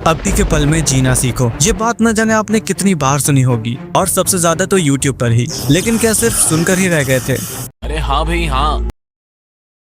अभी के पल में जीना सीखो। ये बात न जाने आपने कितनी बार सुनी होगी, और सबसे ज्यादा तो यूट्यूब पर ही। लेकिन क्या सिर्फ सुनकर ही रह गए थे? अरे हाँ भाई हाँ।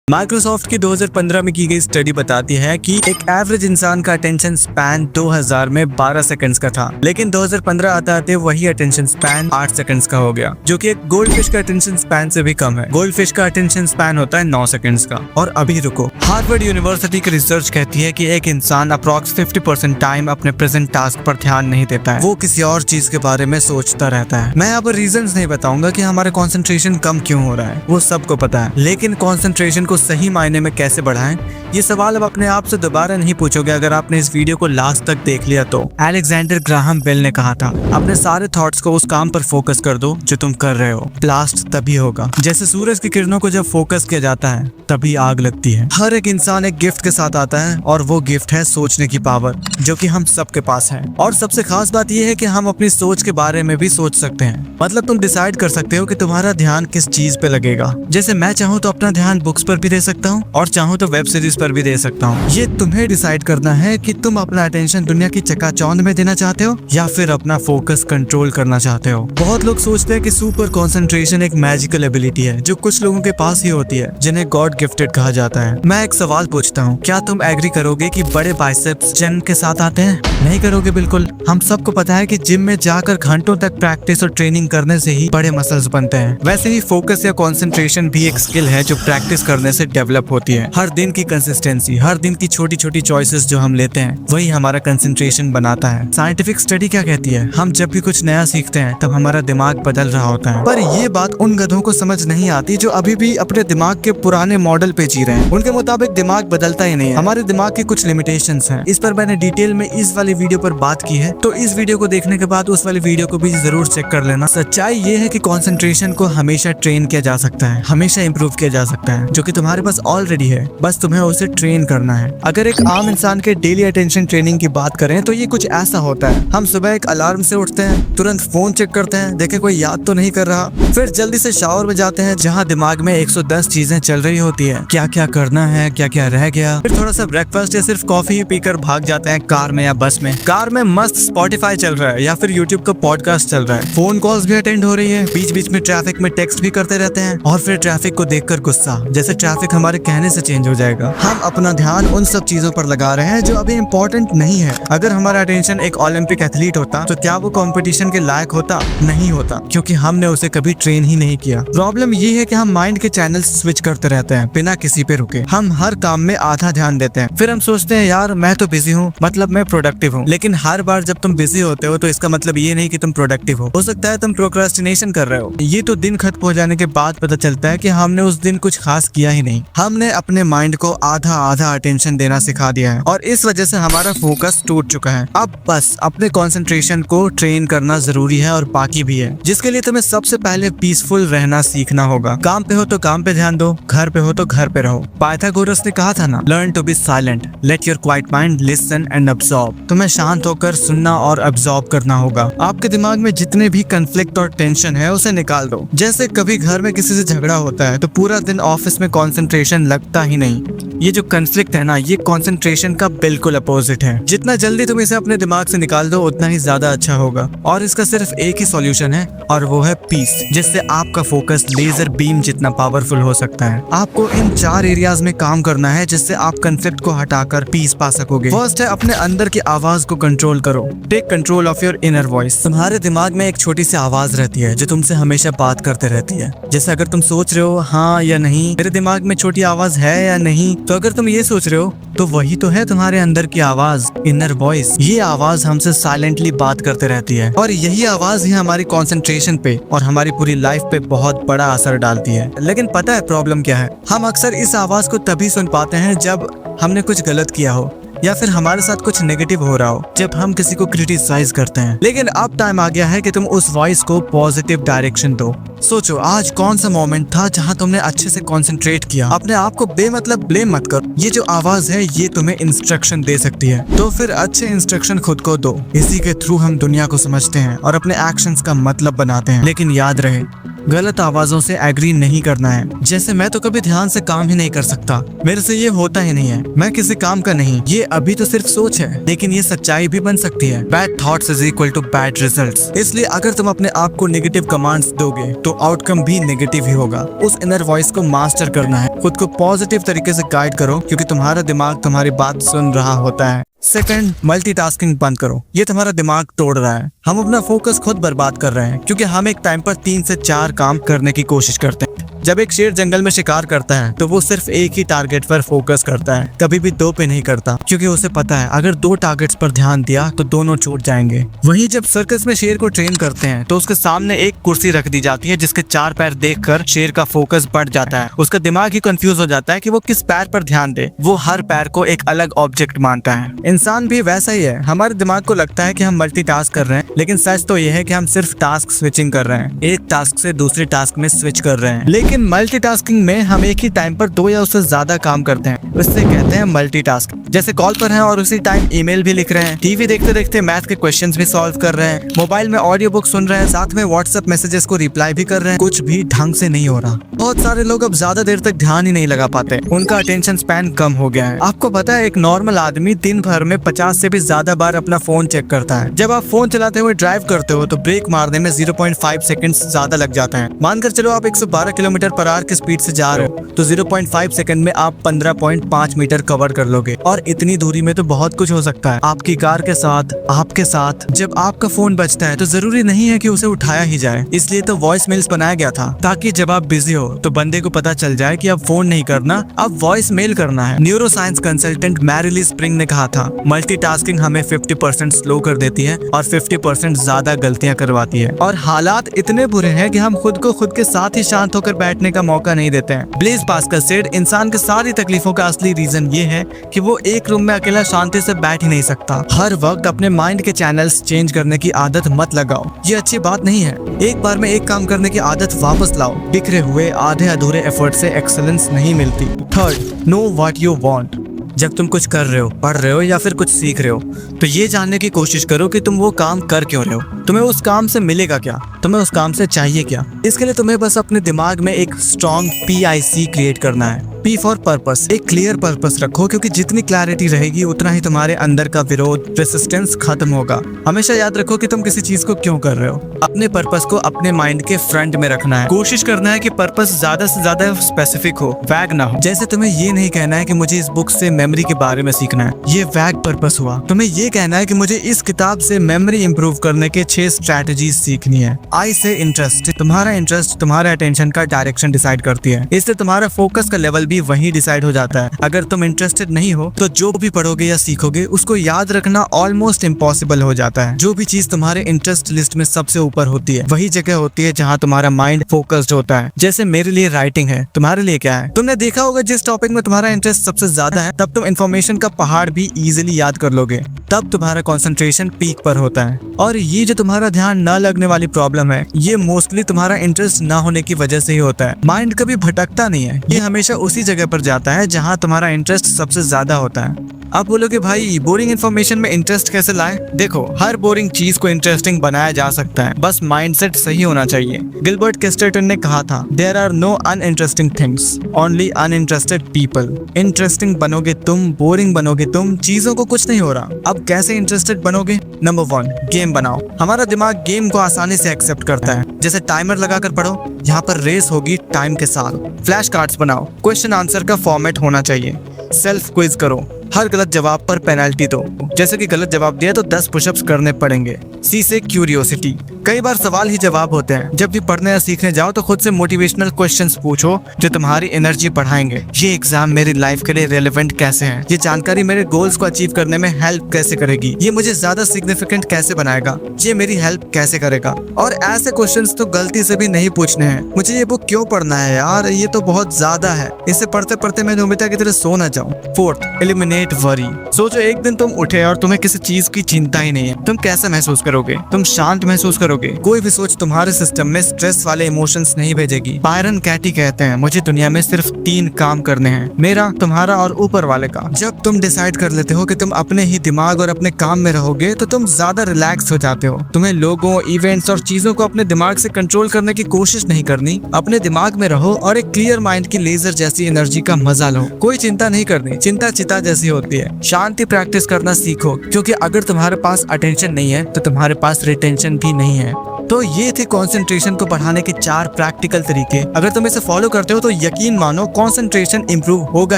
माइक्रोसॉफ्ट की 2015 में की गई स्टडी बताती है कि एक एवरेज इंसान का अटेंशन स्पैन 2000 में 12 सेकंड्स का था, लेकिन 2015 आते आते वही अटेंशन स्पैन 8 सेकंड्स का हो गया, जो कि एक गोल्ड फिश का अटेंशन स्पैन से भी कम है। गोल्ड फिश का अटेंशन स्पैन होता है 9 सेकंड्स का। और अभी रुको, हार्वर्ड यूनिवर्सिटी की रिसर्च कहती है कि एक इंसान अप्रॉक्स 50% टाइम अपने प्रेजेंट टास्क पर ध्यान नहीं देता है, वो किसी और चीज के बारे में सोचता रहता है। मैं यहाँ पर रीजंस नहीं बताऊंगा कि हमारा कॉन्सेंट्रेशन कम क्यों हो रहा है, वो सबको पता है, लेकिन कॉन्सेंट्रेशन को सही मायने में कैसे बढ़ाएं, ये सवाल अब अपने आप से दोबारा नहीं पूछोगे अगर आपने इस वीडियो को लास्ट तक देख लिया तो। अलेक्जेंडर ग्राहम बेल ने कहा था, अपने सारे थॉट्स को उस काम पर फोकस कर दो जो तुम कर रहे हो, ब्लास्ट तभी होगा। जैसे सूरज की किरणों को जब फोकस किया जाता है तभी आग लगती है। हर एक इंसान एक गिफ्ट के साथ आता है, और वो गिफ्ट है सोचने की पावर, जो कि हम सबके पास है। और सबसे खास बात यह है कि हम अपनी सोच के बारे में भी सोच सकते हैं। मतलब तुम डिसाइड कर सकते हो कि तुम्हारा ध्यान किस चीज पे लगेगा। जैसे मैं चाहूँ तो अपना ध्यान बुक्स पर भी दे सकता हूँ, और चाहूँ तो वेब सीरीज पर भी दे सकता हूँ। ये तुम्हें डिसाइड करना है कि तुम अपना अटेंशन दुनिया की चकाचौंध में देना चाहते हो या फिर अपना फोकस कंट्रोल करना चाहते हो। बहुत लोग सोचते हैं कि सुपर कंसंट्रेशन एक मैजिकल एबिलिटी है जो कुछ लोगों के पास ही होती है, जिन्हें गॉड गिफ्टेड कहा जाता है। मैं एक सवाल पूछता हूँ, क्या तुम एग्री करोगे कि बड़े बाइसेप्स जन्म के साथ आते हैं? नहीं करोगे बिल्कुल। हम सबको पता है कि जिम में जाकर घंटों तक प्रैक्टिस और ट्रेनिंग करने से ही बड़े मसल्स बनते हैं। वैसे ही फोकस या कंसंट्रेशन भी एक स्किल है जो प्रैक्टिस करने से डेवलप होती है। हर दिन की कंसिस्टेंसी, हर दिन की छोटी छोटी चॉइसेस जो हम लेते हैं, वही हमारा कंसंट्रेशन बनाता है। साइंटिफिक स्टडी क्या कहती है? हम जब भी कुछ नया सीखते हैं तब हमारा दिमाग बदल रहा होता है। पर ये बात उन गधों को समझ नहीं आती जो अभी भी अपने दिमाग के पुराने मॉडल पे जी रहे हैं। उनके मुताबिक दिमाग बदलता ही नहीं है। हमारे दिमाग की कुछ लिमिटेशंस हैं। इस पर मैंने डिटेल में इस वाली वीडियो पर बात की है, तो इस वीडियो को देखने के बाद उस वाली वीडियो को भी जरूर चेक कर लेना। सच्चाई ये है कि कंसंट्रेशन को हमेशा ट्रेन किया जा सकता है, हमेशा इंप्रूव किया जा सकता है, जो कि तुम्हारे पास ऑलरेडी है, बस तुम्हें उसे ट्रेन करना है। अगर एक आम इंसान के डेली अटेंशन ट्रेनिंग की बात करें तो ये कुछ ऐसा होता है। हम सुबह एक अलार्म से उठते हैं, तुरंत फोन चेक करते हैं, देखे कोई याद तो नहीं कर रहा, फिर जल्दी से शावर में जाते हैं जहाँ दिमाग में 110 चीजें चल रही होती है, क्या क्या करना है, क्या क्या रह गया। फिर थोड़ा सा ब्रेकफास्ट या सिर्फ कॉफी ही पीकर भाग जाते हैं कार में या बस में। कार में मस्त स्पॉटिफाई चल रहा है या फिर यूट्यूब का पॉडकास्ट चल रहा है, फोन कॉल्स भी अटेंड हो रही है, बीच बीच में ट्रैफिक में टेक्स्ट भी करते रहते हैं, और फिर ट्रैफिक को देखकर गुस्सा, जैसे ट्रैफिक हमारे कहने से चेंज हो जाएगा। हम अपना ध्यान उन सब चीजों पर लगा रहे हैं जो अभी इम्पोर्टेंट नहीं है। अगर हमारा अटेंशन एक ओलंपिक एथलीट होता तो क्या वो कंपटीशन के लायक होता? नहीं होता, क्योंकि हमने उसे कभी ट्रेन ही नहीं किया। प्रॉब्लम ये है कि हम माइंड के चैनल स्विच करते रहते हैं बिना किसी पे रुके। हम हर काम में आधा ध्यान देते हैं, फिर हम सोचते हैं यार मैं तो बिजी हूँ, मतलब मैं प्रोडक्टिव हूँ। लेकिन हर बार जब तुम बिजी होते हो तो इसका मतलब ये नहीं कि तुम प्रोडक्टिव हो सकता है तुम प्रोक्रास्टिनेशन कर रहे हो। ये तो दिन खत्म हो जाने के बाद पता चलता है कि हमने उस दिन कुछ खास किया ही नहीं। हमने अपने माइंड को आधा आधा अटेंशन देना सिखा दिया है, और इस वजह से हमारा फोकस टूट चुका है। अब बस अपने कंसंट्रेशन को ट्रेन करना जरूरी है, और बाकी भी है, जिसके लिए तुम्हें सबसे पहले पीसफुल रहना सीखना होगा। काम पे हो तो काम पे ध्यान दो, घर पे हो तो घर पे रहो। पाइथागोरस ने कहा था ना, learn to be silent, let your quiet mind listen and absorb. तुम्हें शांत होकर सुनना और अब्सॉर्ब करना होगा। आपके दिमाग में जितने भी कंफ्लिक्ट और टेंशन है उसे निकाल दो। जैसे कभी घर में किसी से झगड़ा होता है तो पूरा दिन ऑफिस में कंसंट्रेशन लगता ही नहीं। ये जो कंफ्लिक्ट है ना, ये कंसंट्रेशन का बिल्कुल अपोजिट है। जितना जल्दी तुम इसे अपने दिमाग से निकाल दो उतना ही ज्यादा अच्छा होगा। और इसका सिर्फ एक ही सॉल्यूशन है, और वो है पीस, जिससे आपका फोकस लेजर बीम जितना पावरफुल हो सकता है। आपको इन 4 एरियाज में काम करना है जिससे आप कंफ्लिक्ट को हटाकर पीस पा सकोगे। फर्स्ट है, अपने अंदर की आवाज को कंट्रोल करो। Take control of your inner voice. तुम्हारे दिमाग में एक छोटी सी आवाज रहती है जो तुमसे हमेशा बात करते रहती है। जैसे अगर तुम सोच रहे हो हाँ या नहीं, मेरे दिमाग में छोटी आवाज है या नहीं, तो अगर तुम ये सोच रहे हो तो वही तो है तुम्हारे अंदर की आवाज, इनर वॉइस। ये आवाज हमसे साइलेंटली बात करते रहती है, और यही आवाज ही हमारी कंसंट्रेशन पे और हमारी पूरी लाइफ पे बहुत बड़ा असर डालती है। लेकिन पता है प्रॉब्लम क्या है? हम अक्सर इस आवाज को तभी सुन पाते हैं जब हमने कुछ गलत किया हो, या फिर हमारे साथ कुछ नेगेटिव हो रहा हो, जब हम किसी को क्रिटिसाइज करते हैं। लेकिन अब टाइम आ गया है कि तुम उस वॉइस को पॉजिटिव डायरेक्शन दो। सोचो आज कौन सा मोमेंट था जहां तुमने अच्छे से कंसंट्रेट किया। अपने आप को बेमतलब ब्लेम मत करो। ये जो आवाज है ये तुम्हें इंस्ट्रक्शन दे सकती है, तो फिर अच्छे इंस्ट्रक्शन खुद को दो। इसी के थ्रू हम दुनिया को समझते हैं और अपने एक्शंस का मतलब बनाते हैं। लेकिन याद रहे, गलत आवाजों से एग्री नहीं करना है। जैसे मैं तो कभी ध्यान से काम ही नहीं कर सकता, मेरे से ये होता ही नहीं है, मैं किसी काम का नहीं, ये अभी तो सिर्फ सोच है, लेकिन ये सच्चाई भी बन सकती है। Bad thoughts is equal to bad results. इसलिए अगर तुम अपने आप को नेगेटिव कमांड्स दोगे तो आउटकम भी नेगेटिव ही होगा। उस इनर वॉइस को मास्टर करना है, खुद को पॉजिटिव तरीके से गाइड करो, क्योंकि तुम्हारा दिमाग तुम्हारी बात सुन रहा होता है। सेकंड, मल्टीटास्किंग बंद करो, ये तुम्हारा दिमाग तोड़ रहा है। हम अपना फोकस खुद बर्बाद कर रहे हैं, क्योंकि हम एक टाइम पर 3 से 4 काम करने की कोशिश करते हैं। जब एक शेर जंगल में शिकार करता है तो वो सिर्फ एक ही टारगेट पर फोकस करता है, कभी भी 2 पे नहीं करता, क्योंकि उसे पता है अगर 2 टारगेट्स पर ध्यान दिया तो दोनों छूट जाएंगे। वहीं जब सर्कस में शेर को ट्रेन करते हैं तो उसके सामने एक कुर्सी रख दी जाती है, जिसके 4 पैर देखकर शेर का फोकस बढ़ जाता है। उसका दिमाग ही कंफ्यूज हो जाता है कि वो किस पैर पर ध्यान दे, वो हर पैर को एक अलग ऑब्जेक्ट मानता है। इंसान भी वैसा ही है, हमारे दिमाग को लगता है कि हम मल्टीटास्क कर रहे हैं, लेकिन सच तो यह है कि हम सिर्फ टास्क स्विचिंग कर रहे हैं, एक टास्क से दूसरे टास्क में स्विच कर रहे हैं। लेकिन मल्टीटास्किंग में हम एक ही टाइम पर 2 या उससे ज्यादा काम करते हैं, इससे कहते हैं मल्टीटास्किंग। जैसे कॉल पर हैं और उसी टाइम ईमेल भी लिख रहे हैं, टीवी देखते देखते मैथ के क्वेश्चंस भी सॉल्व कर रहे हैं, मोबाइल में ऑडियो बुक सुन रहे हैं, साथ में व्हाट्सएप मैसेजेस को रिप्लाई भी कर रहे हैं। कुछ भी ढंग से नहीं हो रहा। बहुत सारे लोग अब ज्यादा देर तक ध्यान ही नहीं लगा पाते, उनका अटेंशन स्पैन कम हो गया है। आपको पता है एक नॉर्मल आदमी दिन भर में 50 से भी ज्यादा बार अपना फोन चेक करता है। जब आप फोन चलाते हुए ड्राइव करते हो तो ब्रेक मारने में 0.5 सेकंड ज्यादा लग जाता है। मानकर चलो आप 112 किलोमीटर पर आवर की स्पीड से जा रहे हो तो 0.5 सेकंड में आप 15.5 मीटर कवर कर लोगे, और इतनी दूरी में तो बहुत कुछ हो सकता है आपकी कार के साथ, आपके साथ। जब आपका फोन बजता है तो जरूरी नहीं है कि उसे उठाया ही जाए, इसलिए तो वॉइस मेल्स बनाया गया था, ताकि जब आप बिजी हो तो बंदे को पता चल जाए कि अब फोन नहीं करना, अब वॉइस मेल करना है। Neuro science consultant merrily spring ने कहा था, मल्टीटास्किंग हमें 50% स्लो कर देती है और 50% ज्यादा गलतियां करवाती है, और हालात इतने बुरे हैं कि हम खुद को खुद के साथ ही शांत होकर बैठने का मौका नहीं देते हैं। ब्लेज पास्कल सेड, इंसान के सारी तकलीफों का असली रीजन ये है कि वो एक रूम में अकेला शांति से बैठ ही नहीं सकता। हर वक्त अपने माइंड के चैनल्स चेंज करने की आदत मत लगाओ, ये अच्छी बात नहीं है। एक बार में एक काम करने की आदत वापस लाओ, बिखरे हुए आधे अधूरे एफर्ट से एक्सेलेंस नहीं मिलती। Third, know what you want. जब तुम कुछ कर रहे हो, पढ़ रहे हो या फिर कुछ सीख रहे हो, तो ये जानने की कोशिश करो कि तुम वो काम कर क्यों रहे हो, तुम्हें उस काम से मिलेगा क्या, तुम्हें उस काम से चाहिए क्या। इसके लिए तुम्हें बस अपने दिमाग में एक स्ट्रॉन्ग PIC क्रिएट करना है। P फॉर पर्पस, एक क्लियर पर्पस रखो, क्योंकि जितनी क्लैरिटी रहेगी उतना ही तुम्हारे अंदर का विरोध, रेसिस्टेंस खत्म होगा। हमेशा याद रखो कि तुम किसी चीज को क्यों कर रहे हो। अपने पर्पस को अपने माइंड के फ्रंट में रखना है। कोशिश करना है कि पर्पस ज्यादा से ज्यादा स्पेसिफिक हो, वैग ना हो। जैसे तुम्हें ये नहीं कहना है कि मुझे इस बुक से मेमोरी के बारे में सीखना है, ये वैग पर्पस हुआ। तुम्हें ये कहना है कि मुझे इस किताब से मेमोरी इंप्रूव करने के 6 स्ट्रैटेजीज सीखनी है। I से इंटरेस्ट, तुम्हारा इंटरेस्ट तुम्हारे अटेंशन का डायरेक्शन डिसाइड करती है, इससे तुम्हारा फोकस का लेवल भी वही डिसाइड हो जाता है। अगर तुम इंटरेस्टेड नहीं हो तो जो भी पढ़ोगे या सीखोगे उसको याद रखना ऑलमोस्ट इम्पॉसिबल हो जाता है। जो भी चीज तुम्हारे इंटरेस्ट लिस्ट में सबसे ऊपर होती है वही जगह होती है जहाँ तुम्हारा माइंड फोकस्ड होता है। जैसे मेरे लिए राइटिंग है, तुम्हारे लिए क्या है? तुमने देखा होगा जिस टॉपिक में तुम्हारा इंटरेस्ट सबसे ज्यादा है तब तुम इन्फॉर्मेशन का पहाड़ भी इजीली याद कर लोगे, तब तुम्हारा कंसंट्रेशन पीक पर होता है। और ये जो तुम्हारा ध्यान न लगने वाली प्रॉब्लम है, ये मोस्टली तुम्हारा इंटरेस्ट ना होने की वजह से ही होता है। माइंड कभी भटकता नहीं है, ये हमेशा उसी जगह पर जाता है जहाँ तुम्हारा इंटरेस्ट सबसे ज्यादा होता है। आप बोलोगे भाई बोरिंग इन्फॉर्मेशन में इंटरेस्ट कैसे लाए? देखो, हर बोरिंग चीज को इंटरेस्टिंग बनाया जा सकता है, बस माइंडसेट सही होना चाहिए। गिलबर्ट केस्टरटन ने कहा था, there are no uninteresting things, only uninterested people. Interesting बनोगे तुम, बोरिंग बनोगे तुम, चीजों को कुछ नहीं हो रहा। अब कैसे इंटरेस्टेड बनोगे? नंबर 1, गेम बनाओ। हमारा दिमाग गेम को आसानी से एक्सेप्ट करता है। जैसे टाइमर लगाकर पढ़ो, यहाँ पर रेस होगी टाइम के साथ। फ्लैश कार्ड्स बनाओ, क्वेश्चन आंसर का फॉर्मेट होना चाहिए। सेल्फ क्विज करो, हर गलत जवाब पर पेनल्टी दो, जैसे कि गलत जवाब दिया तो 10 पुशअप्स करने पड़ेंगे। सी से क्यूरियोसिटी, कई बार सवाल ही जवाब होते हैं। जब भी पढ़ने या सीखने जाओ तो खुद से मोटिवेशनल क्वेश्चंस पूछो जो तुम्हारी एनर्जी बढ़ाएंगे। ये एग्जाम मेरी लाइफ के लिए रेलेवेंट कैसे है? ये जानकारी मेरे गोल्स को अचीव करने में हेल्प कैसे करेगी? ये मुझे ज्यादा सिग्निफिकेंट कैसे बनाएगा? ये मेरी हेल्प कैसे करेगा? और ऐसे क्वेश्चंस तो गलती से भी नहीं पूछने हैं। मुझे ये बुक क्यों पढ़ना है यार, ये तो बहुत ज्यादा है, इसे पढ़ते पढ़ते मैं नोबिता की तरह सो ना जाऊं। 4th, eliminate worry. सोचो एक दिन तुम उठे और तुम्हें किसी चीज की चिंता ही नहीं है, तुम कैसा महसूस करोगे? तुम शांत महसूस करोगे करोगे। कोई भी सोच तुम्हारे सिस्टम में स्ट्रेस वाले इमोशंस नहीं भेजेगी। बायरन कैटी कहते हैं, मुझे दुनिया में सिर्फ 3 काम करने हैं, मेरा, तुम्हारा और ऊपर वाले का। जब तुम डिसाइड कर लेते हो कि तुम अपने ही दिमाग और अपने काम में रहोगे तो तुम ज्यादा रिलैक्स हो जाते हो। तुम्हें लोगों, इवेंट्स और चीजों को अपने दिमाग से कंट्रोल करने की कोशिश नहीं करनी। अपने दिमाग में रहो और एक क्लियर माइंड की लेजर जैसी एनर्जी का मजा लो। कोई चिंता नहीं करनी, चिंता चिता जैसी होती है। शांति प्रैक्टिस करना सीखो, क्योंकि अगर तुम्हारे पास अटेंशन नहीं है तो तुम्हारे पास रिटेंशन भी नहीं है। तो ये थे कंसंट्रेशन को बढ़ाने के 4 प्रैक्टिकल तरीके। अगर तुम इसे फॉलो करते हो तो यकीन मानो कंसंट्रेशन इंप्रूव होगा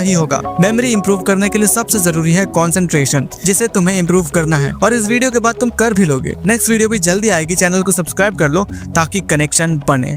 ही होगा। मेमोरी इंप्रूव करने के लिए सबसे जरूरी है कंसंट्रेशन, जिसे तुम्हें इंप्रूव करना है और इस वीडियो के बाद तुम कर भी लोगे। नेक्स्ट वीडियो भी जल्दी आएगी, चैनल को सब्सक्राइब कर लो ताकि कनेक्शन बने।